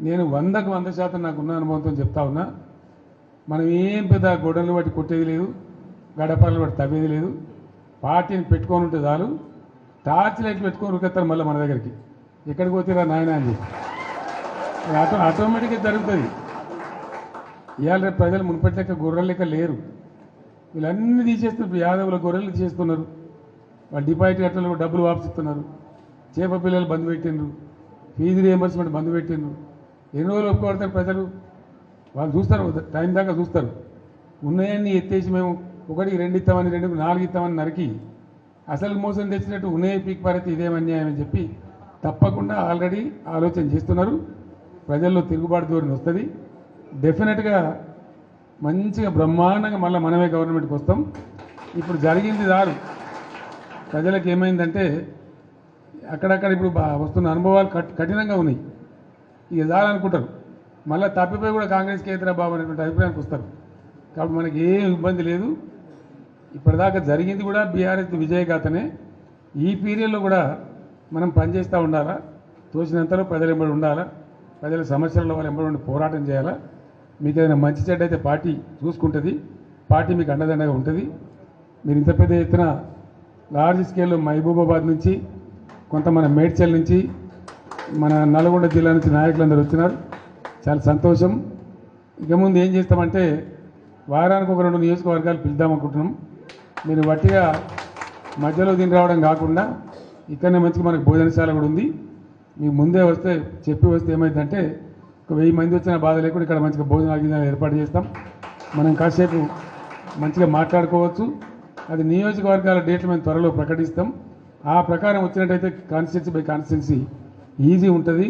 నేను 100కు 100% నాకున్న అనుభవంతో చెప్తా ఉన్నా. మనం ఏం పెద్ద గొడవలు బట్టి కొట్టేది లేదు, గడపలు బట్టి తవ్వేది లేదు. పార్టీని పెట్టుకొని ఉంటే చాలు, టార్చ్ లైట్ పెట్టుకొని ఉరికెత్తారు మళ్ళీ మన దగ్గరికి. ఎక్కడికి పోతేరా నాయన అని చెప్పి ఆటోమేటిక్గా జరుగుతుంది. ఇవాళ రేపు ప్రజలు మునుపటి లెక్క గొర్రెల లెక్క లేరు. వీళ్ళన్నీ తీసేస్తున్నారు. ఇప్పుడు యాదవుల గొర్రెలు తీసేస్తున్నారు, వాళ్ళు డిపాజిట్ కట్టలు డబ్బులు వాపసిస్తున్నారు, చేప పిల్లలు బంద్ పెట్టిండ్రు, ఫీజు రియంబర్స్మెంట్ బంద్ పెట్టిండ్రు. ఎన్ని రోజులు ఒప్పుకోబడతారు ప్రజలు? వాళ్ళు చూస్తారు, టైం దాకా చూస్తారు. ఉన్నాయన్నీ ఎత్తేసి మేము 1కి 2 ఇస్తామని 2కు 4 ఇస్తామని నరికి అసలు మోసం తెచ్చినట్టు ఉన్నాయి పీక్ పారైతే ఇదేం అన్యాయం అని చెప్పి తప్పకుండా ఆల్రెడీ ఆలోచన చేస్తున్నారు. ప్రజల్లో తిరుగుబాటు ధోరణి వస్తుంది. డెఫినెట్గా మంచిగా బ్రహ్మాండంగా మళ్ళీ మనమే గవర్నమెంట్కి వస్తాం. ఇప్పుడు జరిగింది దారు ప్రజలకు ఏమైందంటే అక్కడక్కడ ఇప్పుడు వస్తున్న అనుభవాలు కఠినంగా ఉన్నాయి. ఇక చాలనుకుంటారు, మళ్ళీ తప్పిపోయి కూడా కాంగ్రెస్ కేంద్ర బాబు అనేటువంటి అభిప్రాయానికి వస్తారు. కాబట్టి మనకి ఏం ఇబ్బంది లేదు. ఇప్పటిదాకా జరిగింది కూడా బీఆర్ఎస్ విజయగాథనే. ఈ పీరియడ్లో కూడా మనం పనిచేస్తూ ఉండాలా, తోచినంతలో ప్రజలు ఎంబడి ఉండాలా, ప్రజల సమస్యలలో వాళ్ళు ఎంబడి ఉండి పోరాటం చేయాలా. మీకు ఏదైనా మంచి చెడ్డ అయితే పార్టీ చూసుకుంటుంది, పార్టీ మీకు అండదండగా ఉంటుంది. మీరు ఇంత పెద్ద ఎత్తున లార్జ్ స్కేల్లో మహబూబాబాద్ నుంచి, కొంత మన మేడ్చల్ నుంచి, మన నల్గొండ జిల్లా నుంచి నాయకులందరూ వచ్చినారు. చాలా సంతోషం. ఇక ముందు ఏం చేస్తామంటే వారానికి 1-2 నియోజకవర్గాలు పిలుద్దామనుకుంటున్నాం. మీరు వట్టిగా మధ్యలో దీని రావడం కాకుండా ఇక్కడనే మంచిగా మనకు భోజనశాల కూడా ఉంది. మీకు ముందే వస్తే చెప్పి వస్తే ఏమైందంటే 1000 మంది వచ్చిన బాధ లేకుండా ఇక్కడ మంచిగా భోజనాలు ఏర్పాటు చేస్తాం. మనం కాసేపు మంచిగా మాట్లాడుకోవచ్చు. అది నియోజకవర్గాల డేట్లు మేము త్వరలో ప్రకటిస్తాం. ఆ ప్రకారం వచ్చినట్టయితే కాన్స్టిట్యున్సీ బై కాన్స్టిట్యున్సీ ఈజీ ఉంటుంది.